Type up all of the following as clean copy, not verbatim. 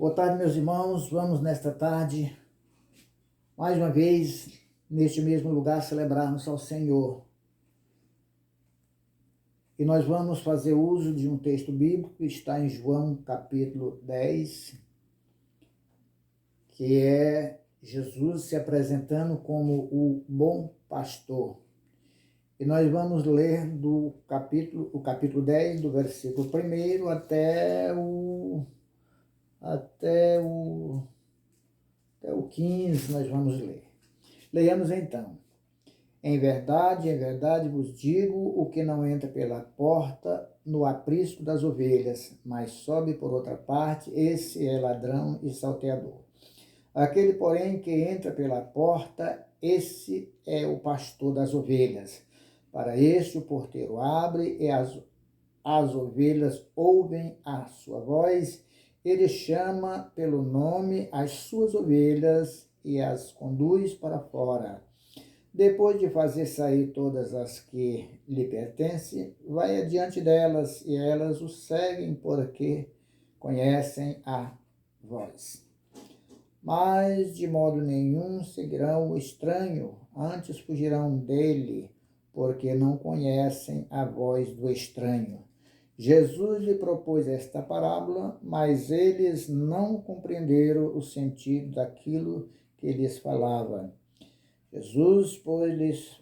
Boa tarde, meus irmãos. Vamos nesta tarde, mais uma vez, neste mesmo lugar, celebrarmos ao Senhor. E nós vamos fazer uso de um texto bíblico que está em João capítulo 10, que é Jesus se apresentando como o bom pastor. E nós vamos ler o capítulo 10, do versículo 1 até o 15, nós vamos ler. Leiamos então. Em verdade vos digo, o que não entra pela porta no aprisco das ovelhas, mas sobe por outra parte, esse é ladrão e salteador. Aquele, porém, que entra pela porta, esse é o pastor das ovelhas. Para este o porteiro abre e as ovelhas ouvem a sua voz. Ele chama pelo nome as suas ovelhas e as conduz para fora. Depois de fazer sair todas as que lhe pertencem, vai adiante delas, e elas o seguem porque conhecem a voz. Mas de modo nenhum seguirão o estranho, antes fugirão dele, porque não conhecem a voz do estranho. Jesus lhe propôs esta parábola, mas eles não compreenderam o sentido daquilo que lhes falava. Jesus, pois, lhes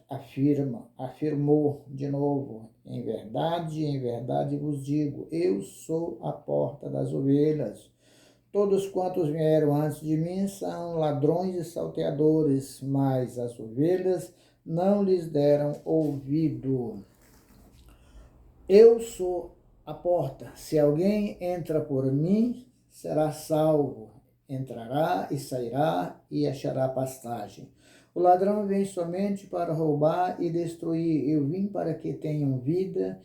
afirmou de novo: em verdade vos digo, eu sou a porta das ovelhas. Todos quantos vieram antes de mim são ladrões e salteadores, mas as ovelhas não lhes deram ouvido. Eu sou a porta. Se alguém entra por mim, será salvo. Entrará e sairá e achará pastagem. O ladrão vem somente para roubar e destruir. Eu vim para que tenham vida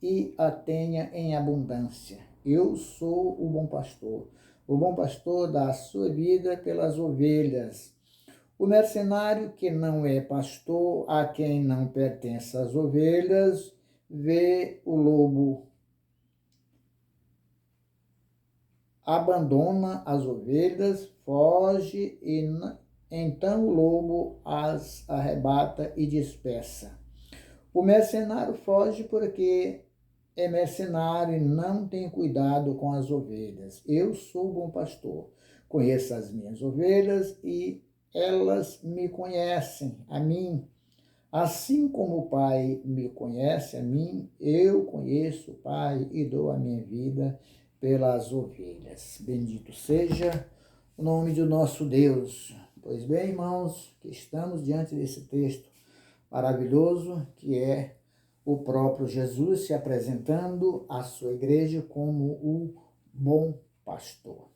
e a tenha em abundância. Eu sou o bom pastor. O bom pastor dá a sua vida pelas ovelhas. O mercenário que não é pastor, a quem não pertencem as ovelhas, vê o lobo, abandona as ovelhas, foge e então o lobo as arrebata e dispersa. O mercenário foge porque é mercenário e não tem cuidado com as ovelhas. Eu sou o bom pastor, conheço as minhas ovelhas e elas me conhecem, a mim. Assim como o Pai me conhece a mim, eu conheço o Pai e dou a minha vida pelas ovelhas. Bendito seja o nome do nosso Deus. Pois bem, irmãos, que estamos diante desse texto maravilhoso, que é o próprio Jesus se apresentando à sua igreja como o bom pastor.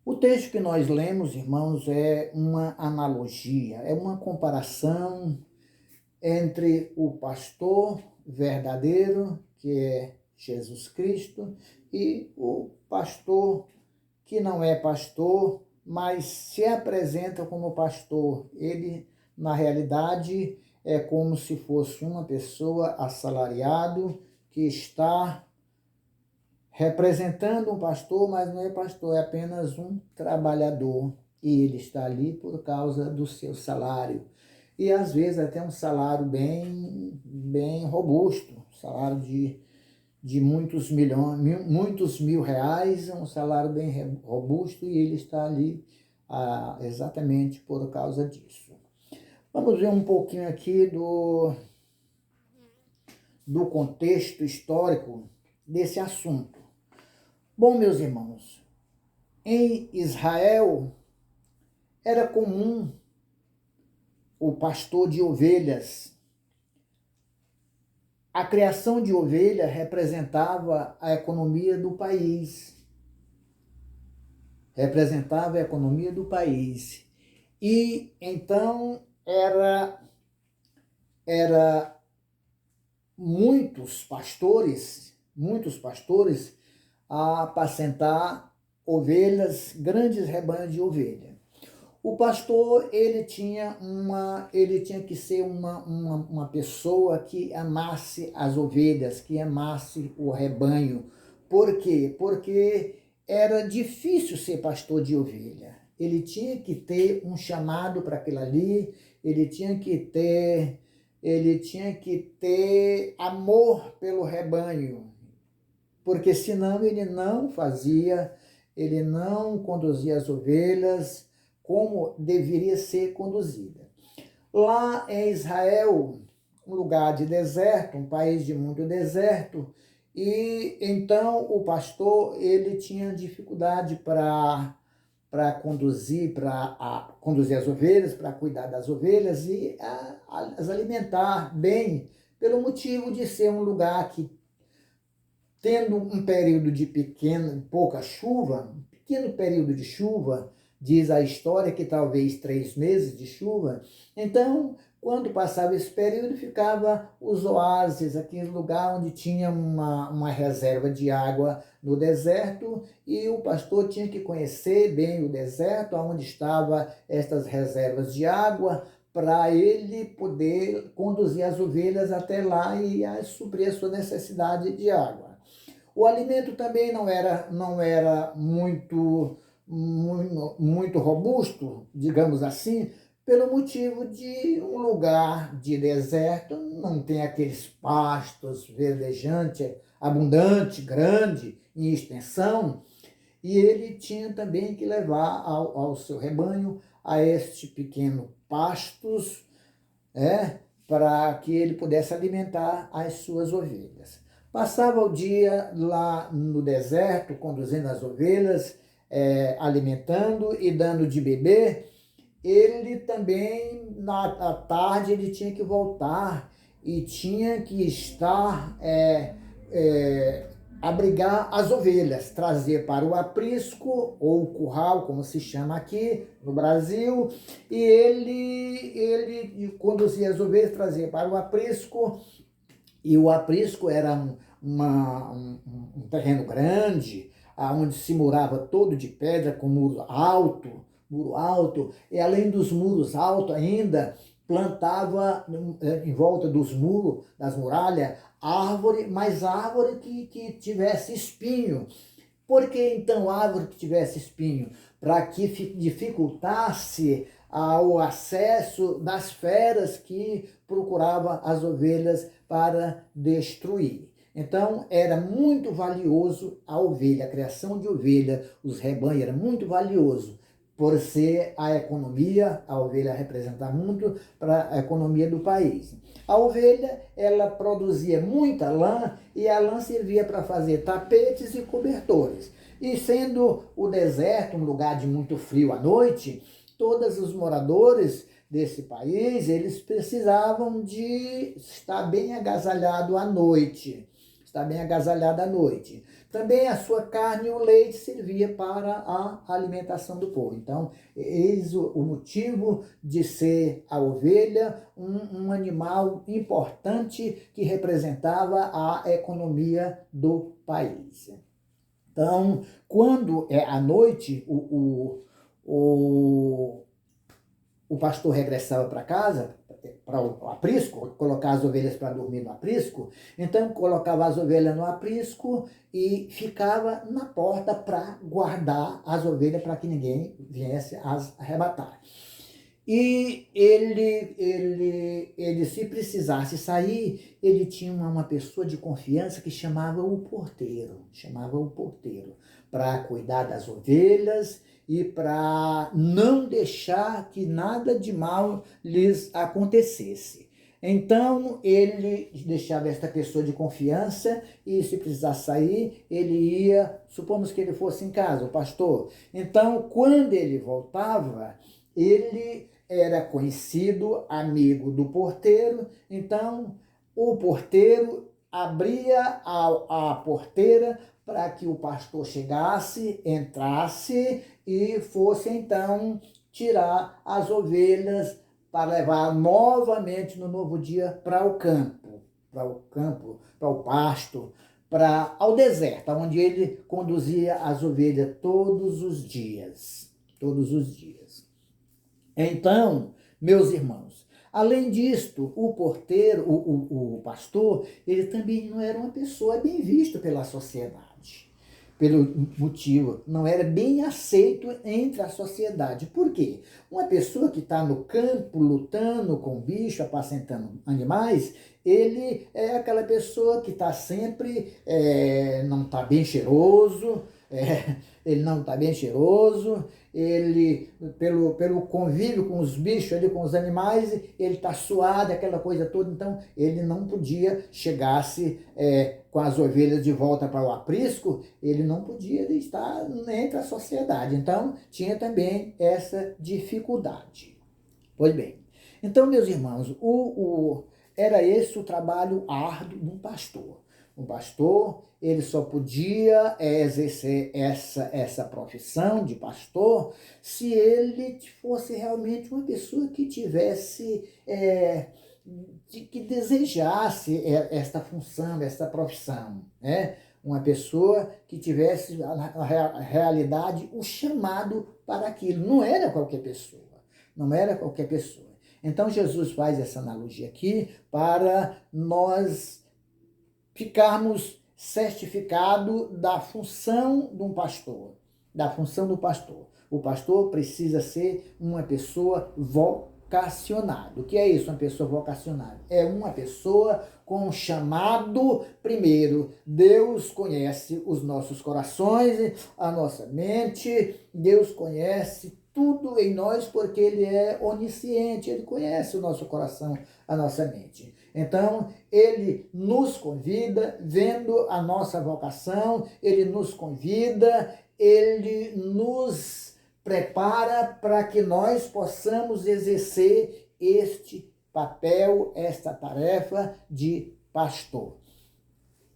O texto que nós lemos, irmãos, é uma analogia, é uma comparação entre o pastor verdadeiro, que é Jesus Cristo, e o pastor que não é pastor, mas se apresenta como pastor. Ele, na realidade, é como se fosse uma pessoa assalariado que está representando um pastor, mas não é pastor, é apenas um trabalhador. E ele está ali por causa do seu salário. E às vezes até um salário bem robusto, salário de muitos mil reais, um salário bem robusto, e ele está ali exatamente por causa disso. Vamos ver um pouquinho aqui do contexto histórico desse assunto. Bom, meus irmãos, em Israel era comum o pastor de ovelhas. A criação de ovelha representava a economia do país. E então era muitos pastores a apacentar ovelhas, grandes rebanhos de ovelha. O pastor, ele tinha que ser uma pessoa que amasse as ovelhas, que amasse o rebanho. Por quê? Porque era difícil ser pastor de ovelha. Ele tinha que ter um chamado para aquilo ali, ele tinha que ter amor pelo rebanho, porque senão ele não conduzia as ovelhas como deveria ser conduzida. Lá em Israel, um lugar de deserto, um país de muito deserto, e então o pastor ele tinha dificuldade para conduzir, conduzir as ovelhas, para cuidar das ovelhas e as alimentar bem, pelo motivo de ser um lugar que, tendo um período de pouca chuva, um pequeno período de chuva, diz a história que talvez 3 meses de chuva, então, quando passava esse período, ficava os oásis, aquele lugar onde tinha uma reserva de água no deserto, e o pastor tinha que conhecer bem o deserto, onde estavam estas reservas de água, para ele poder conduzir as ovelhas até lá e suprir a sua necessidade de água. O alimento também não era muito robusto, digamos assim, pelo motivo de um lugar de deserto, não tem aqueles pastos verdejantes, abundante, grande, em extensão, e ele tinha também que levar ao seu rebanho a este pequeno pastos, para que ele pudesse alimentar as suas ovelhas. Passava o dia lá no deserto, conduzindo as ovelhas, alimentando e dando de beber. Ele também, à tarde, ele tinha que voltar e tinha que estar, abrigar as ovelhas, trazer para o aprisco, ou curral, como se chama aqui no Brasil, e ele conduzia as ovelhas, trazia para o aprisco, e o aprisco era um terreno grande, onde se murava todo de pedra, com muro alto, e além dos muros altos ainda, plantava em volta dos muros, das muralhas, árvore que tivesse espinho. Por que então árvore que tivesse espinho? Para que dificultasse o acesso das feras que procuravam as ovelhas para destruir. Então, era muito valioso a ovelha, a criação de ovelha, os rebanhos, era muito valioso, por ser a economia, a ovelha representar muito para a economia do país. A ovelha, ela produzia muita lã, e a lã servia para fazer tapetes e cobertores. E sendo o deserto um lugar de muito frio à noite, todos os moradores desse país, eles precisavam de estar bem agasalhado à noite. Também a sua carne e o leite servia para a alimentação do povo. Então, eis o motivo de ser a ovelha um animal importante que representava a economia do país. Então, quando é à noite, o pastor regressava para casa, para o aprisco, colocar as ovelhas para dormir no aprisco, então colocava as ovelhas no aprisco e ficava na porta para guardar as ovelhas para que ninguém viesse as arrebatar. E ele, se precisasse sair, ele tinha uma pessoa de confiança que chamava o porteiro, para cuidar das ovelhas e para não deixar que nada de mal lhes acontecesse. Então, ele deixava esta pessoa de confiança e, se precisasse sair, ele ia, supomos que ele fosse em casa, o pastor. Então, quando ele voltava, ele era conhecido, amigo do porteiro, então o porteiro abria a porteira para que o pastor chegasse, entrasse e fosse então tirar as ovelhas para levar novamente no novo dia para o campo, para o pasto, ao deserto, onde ele conduzia as ovelhas todos os dias. Então, meus irmãos, além disto, o porteiro, o pastor, ele também não era uma pessoa bem vista pela sociedade. pelo motivo, não era bem aceito entre a sociedade. Por quê? Uma pessoa que está no campo lutando com bicho, apacentando animais, ele é aquela pessoa que está sempre, não está bem cheiroso, ele não está bem cheiroso, ele, pelo convívio com os bichos ali, com os animais, ele está suado, aquela coisa toda, então ele não podia chegar-se com as ovelhas de volta para o aprisco, ele não podia estar entre a sociedade, então tinha também essa dificuldade. Pois bem, então, meus irmãos, era esse o trabalho árduo de um pastor. Um pastor, ele só podia exercer essa profissão de pastor se ele fosse realmente uma pessoa que tivesse, que desejasse esta função, esta profissão, né? Uma pessoa que tivesse na realidade o chamado para aquilo. Não era qualquer pessoa, não era qualquer pessoa. Então Jesus faz essa analogia aqui para nós ficarmos certificados da função de um pastor, da função do pastor. O pastor precisa ser uma pessoa vocacionada. O que é isso, uma pessoa vocacionada? É uma pessoa com um chamado primeiro. Deus conhece os nossos corações, a nossa mente, Deus conhece tudo em nós porque Ele é onisciente, Ele conhece o nosso coração, a nossa mente. Então, Ele nos convida, vendo a nossa vocação, Ele nos convida, Ele nos prepara para que nós possamos exercer este papel, esta tarefa de pastor.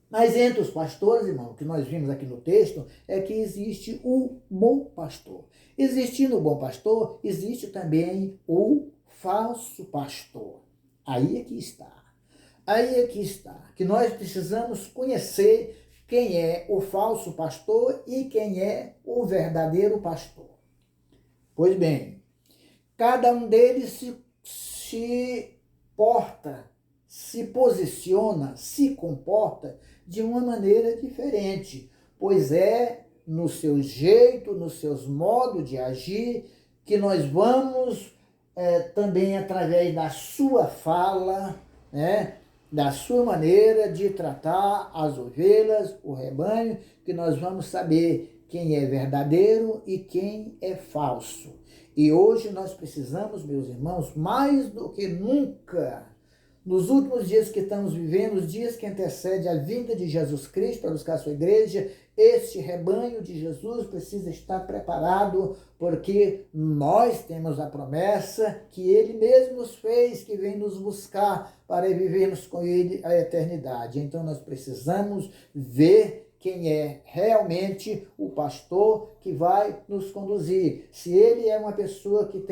Mas entre os pastores, irmão, que nós vimos aqui no texto, é que existe o bom pastor. Existindo o bom pastor, existe também o falso pastor. Aí é que está. Aí é que está. Que nós precisamos conhecer quem é o falso pastor e quem é o verdadeiro pastor. Pois bem, cada um deles se porta, se posiciona, se comporta de uma maneira diferente, pois é no seu jeito, nos seus modos de agir, que nós vamos também através da sua fala, né, da sua maneira de tratar as ovelhas, o rebanho, que nós vamos saber quem é verdadeiro e quem é falso. E hoje nós precisamos, meus irmãos, mais do que nunca, nos últimos dias que estamos vivendo, os dias que antecedem a vinda de Jesus Cristo para buscar a sua igreja, este rebanho de Jesus precisa estar preparado, porque nós temos a promessa que Ele mesmo nos fez, que vem nos buscar para vivermos com Ele a eternidade. Então nós precisamos ver quem é realmente o pastor que vai nos conduzir. Se ele é uma pessoa que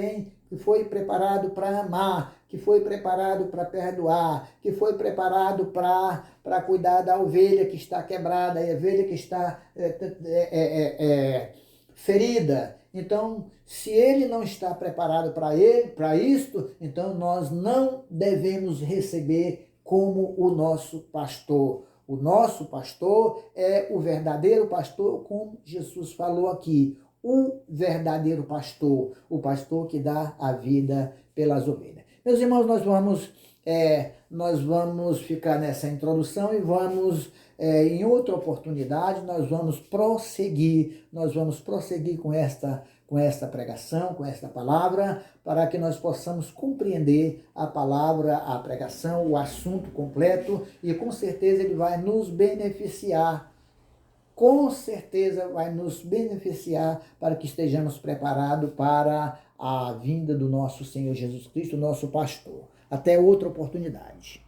foi preparado para amar, que foi preparado para perdoar, que foi preparado para cuidar da ovelha que está quebrada, a ovelha que está ferida. Então, se ele não está preparado para isto, então nós não devemos receber como o nosso pastor. O nosso pastor é o verdadeiro pastor, como Jesus falou aqui. O verdadeiro pastor, o pastor que dá a vida pelas ovelhas. Meus irmãos, nós vamos ficar nessa introdução e vamos, em outra oportunidade, nós vamos prosseguir com esta pregação, com esta palavra, para que nós possamos compreender a palavra, a pregação, o assunto completo, e com certeza ele vai nos beneficiar. Com certeza vai nos beneficiar para que estejamos preparados para a vinda do nosso Senhor Jesus Cristo, nosso pastor. Até outra oportunidade.